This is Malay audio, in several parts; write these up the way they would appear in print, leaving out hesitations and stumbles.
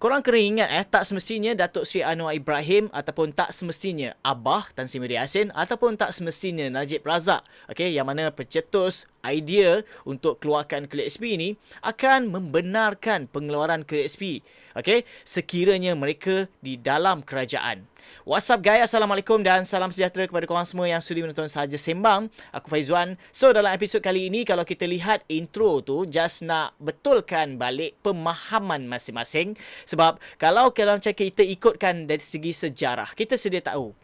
Korang kena ingat tak semestinya Datuk Seri Anwar Ibrahim ataupun tak semestinya Abah Tan Sri Muhyiddin Yassin ataupun tak semestinya Najib Razak, yang mana pencetus idea untuk keluarkan KSP ini akan membenarkan pengeluaran KSP, sekiranya mereka di dalam kerajaan. What's up guys, Assalamualaikum dan salam sejahtera kepada korang semua yang sudi menonton Sahaja Sembang. Aku Faizwan. So dalam episod kali ini, kalau kita lihat intro tu, just nak betulkan balik pemahaman masing-masing. Sebab kalau macam kita ikutkan dari segi sejarah, kita sedia tahu,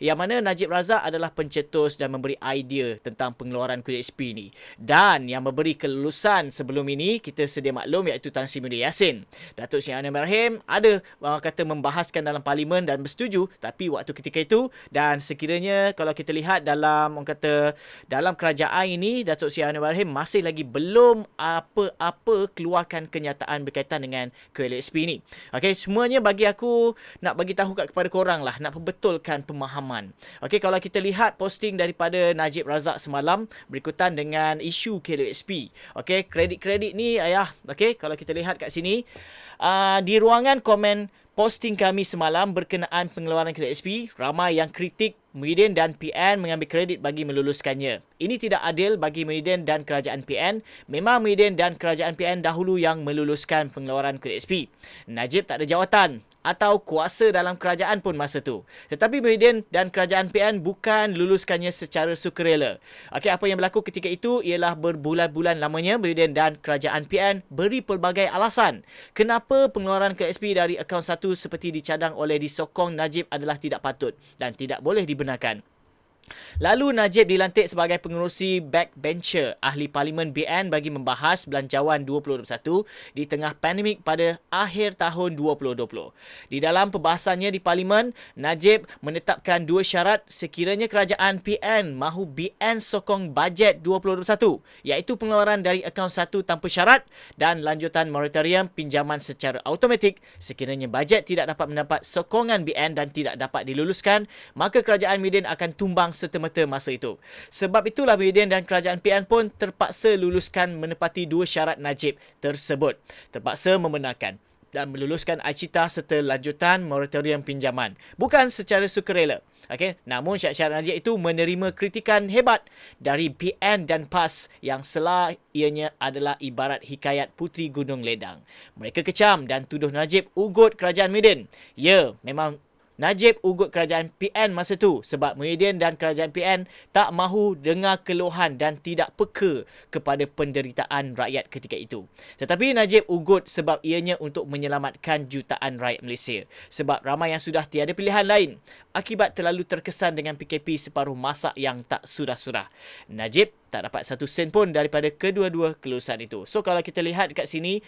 yang mana Najib Razak adalah pencetus dan memberi idea tentang pengeluaran KSP ni. Dan yang memberi kelulusan sebelum ini, kita sedia maklum, iaitu Tan Sri Muhyiddin Yassin. Datuk Seri Anwar Ibrahim ada kata membahaskan dalam parlimen dan bersetuju, tapi waktu ketika itu, dan sekiranya kalau kita lihat dalam dalam kerajaan ini, Datuk Seri Anwar Ibrahim masih lagi belum apa-apa keluarkan kenyataan berkaitan dengan KLSP ni. Semuanya bagi aku nak bagi tahu kepada korang lah, nak perbetulkan pemahaman. Kalau kita lihat posting daripada Najib Razak semalam berikutan dengan isu KLSP. Kredit-kredit ni kalau kita lihat kat sini, di ruangan komen posting kami semalam berkenaan pengeluaran KSP, ramai yang kritik Muhyiddin dan PN mengambil kredit bagi meluluskannya. Ini tidak adil bagi Muhyiddin dan kerajaan PN. Memang Muhyiddin dan kerajaan PN dahulu yang meluluskan pengeluaran KSP. Najib tak ada jawatan atau kuasa dalam kerajaan pun masa tu. Tetapi Muhyiddin dan kerajaan PN bukan luluskannya secara sukarela. Apa yang berlaku ketika itu ialah berbulan-bulan lamanya Muhyiddin dan kerajaan PN beri pelbagai alasan kenapa pengeluaran KSP dari akaun satu seperti dicadang oleh disokong Najib adalah tidak patut dan tidak boleh dibenarkan. Lalu Najib dilantik sebagai pengerusi backbencher ahli Parlimen BN bagi membahas belanjawan 2021 di tengah pandemik pada akhir tahun 2020. Di dalam perbahasannya di Parlimen, Najib menetapkan dua syarat sekiranya kerajaan PN mahu BN sokong bajet 2021, iaitu pengeluaran dari akaun satu tanpa syarat dan lanjutan moratorium pinjaman secara automatik. Sekiranya bajet tidak dapat mendapat sokongan BN dan tidak dapat diluluskan, maka kerajaan Muhyiddin akan tumbang serta-merta masa itu. Sebab itulah Muhyiddin dan kerajaan PN pun terpaksa luluskan menepati dua syarat Najib tersebut. Terpaksa membenarkan dan meluluskan Acita serta lanjutan moratorium pinjaman. Bukan secara sukarela. Namun syarat-syarat Najib itu menerima kritikan hebat dari PN dan PAS yang selah ianya adalah ibarat hikayat Puteri Gunung Ledang. Mereka kecam dan tuduh Najib ugut kerajaan Muhyiddin. Ya, memang Najib ugut kerajaan PN masa tu sebab Muhyiddin dan kerajaan PN tak mahu dengar keluhan dan tidak peka kepada penderitaan rakyat ketika itu. Tetapi Najib ugut sebab ianya untuk menyelamatkan jutaan rakyat Malaysia. Sebab ramai yang sudah tiada pilihan lain akibat terlalu terkesan dengan PKP separuh masa yang tak sudah-sudah. Najib tak dapat satu sen pun daripada kedua-dua kelulusan itu. So kalau kita lihat dekat sini,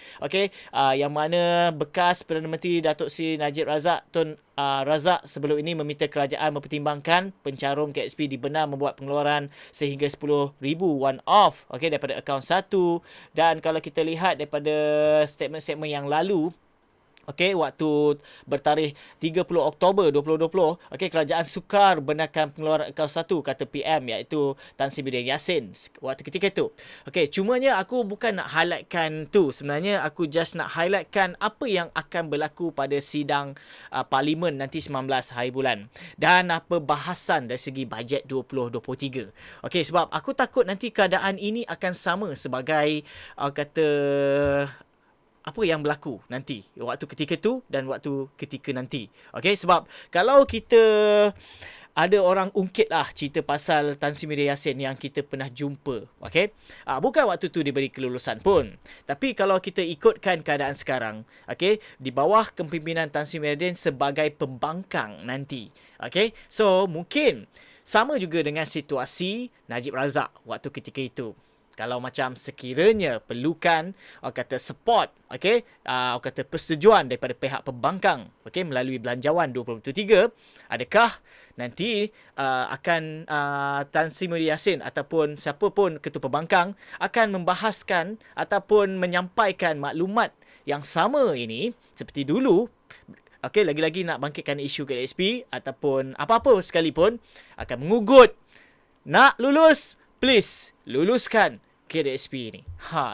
yang mana bekas Perdana Menteri Datuk Seri Najib Razak, Tun Razak sebelum ini meminta kerajaan mempertimbangkan pencarum KSP dibenar membuat pengeluaran sehingga 10,000 one off daripada akaun satu. Dan kalau kita lihat daripada statement-statement yang lalu, waktu bertarikh 30 Oktober 2020, kerajaan sukar benarkan pengeluaran akaun satu, kata PM iaitu Tan Sri Muhyiddin Yassin waktu ketika itu. Cumanya aku bukan nak highlightkan tu. Sebenarnya aku just nak highlightkan apa yang akan berlaku pada sidang Parlimen nanti 19 hari bulan dan apa bahasan dari segi bajet 2023. Sebab aku takut nanti keadaan ini akan sama sebagai apa yang berlaku nanti waktu ketika tu dan waktu ketika nanti. Sebab kalau kita ada orang ungkit lah cerita pasal Tan Sri Muhyiddin Yassin yang kita pernah jumpa. Bukan waktu tu diberi kelulusan pun. Tapi kalau kita ikutkan keadaan sekarang, di bawah kepimpinan Tan Sri Muhyiddin sebagai pembangkang nanti. So mungkin sama juga dengan situasi Najib Razak waktu ketika itu. Kalau macam sekiranya perlukan support, persetujuan daripada pihak pembangkang melalui belanjawan 2023, adakah nanti akan Tan Sri Muhyiddin Yassin ataupun siapa pun ketua pembangkang akan membahaskan ataupun menyampaikan maklumat yang sama ini seperti dulu? Lagi-lagi nak bangkitkan isu KSP ataupun apa-apa sekalipun, akan mengugut nak lulus, please luluskan KDSP ni.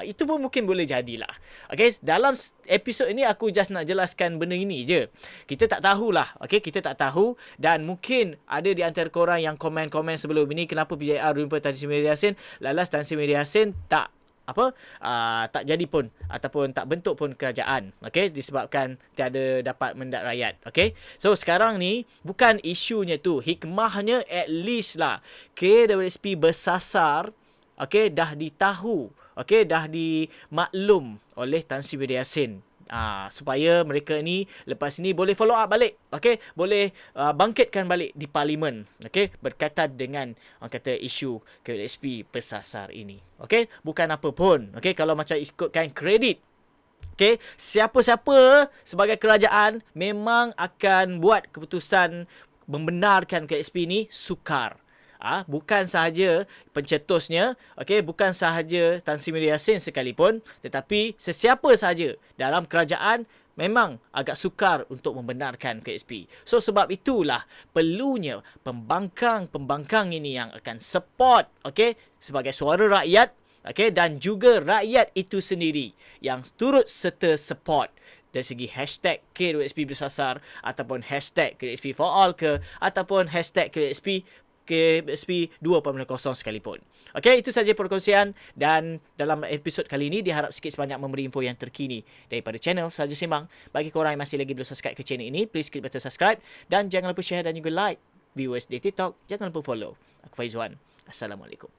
Itu pun mungkin boleh jadilah. Okay, dalam episod ini aku just nak jelaskan benda ini je. Kita tak tahulah. Okay, kita tak tahu dan mungkin ada di antara korang yang komen-komen sebelum ini kenapa PJR jumpa Tan Sri Mary Yassin, lalas Tan Sri Mary Yassin tak tak jadi pun ataupun tak bentuk pun kerajaan, okey, disebabkan tiada dapat mendak rakyat. Okey, so sekarang ni bukan isunya tu, hikmahnya at least lah KWSP bersasar, okey, dah ditahu, okey, dah dimaklum oleh Tan Sri Mary Yassin. Supaya mereka ni lepas ni boleh follow up balik, okey, boleh bangkitkan balik di parlimen, okey, berkaitan dengan orang kata isu KWSP bersasar ini. Okey, bukan apa pun, okey, kalau macam ikutkan kredit, okey, siapa-siapa sebagai kerajaan memang akan buat keputusan membenarkan KWSP ni sukar. Bukan sahaja pencetusnya, okey, bukan sahaja Tan Sri Mary Yassin sekalipun, tetapi sesiapa sahaja dalam kerajaan memang agak sukar untuk membenarkan KSP. So sebab itulah perlunya pembangkang ini yang akan support, okey, sebagai suara rakyat, okey, dan juga rakyat itu sendiri yang turut serta support dari segi hashtag KWSP bersasar ataupun hashtag KWSP for all ke ataupun hashtag KSP 2.0 sekalipun. Okey, itu saja perkongsian dan dalam episod kali ini diharap sikit sebanyak memberi info yang terkini daripada channel Saja Sembang. Bagi korang yang masih lagi belum subscribe ke channel ini, please klik button subscribe dan jangan lupa share dan juga like. Viewers di TikTok, jangan lupa follow. Aku Faizwan. Assalamualaikum.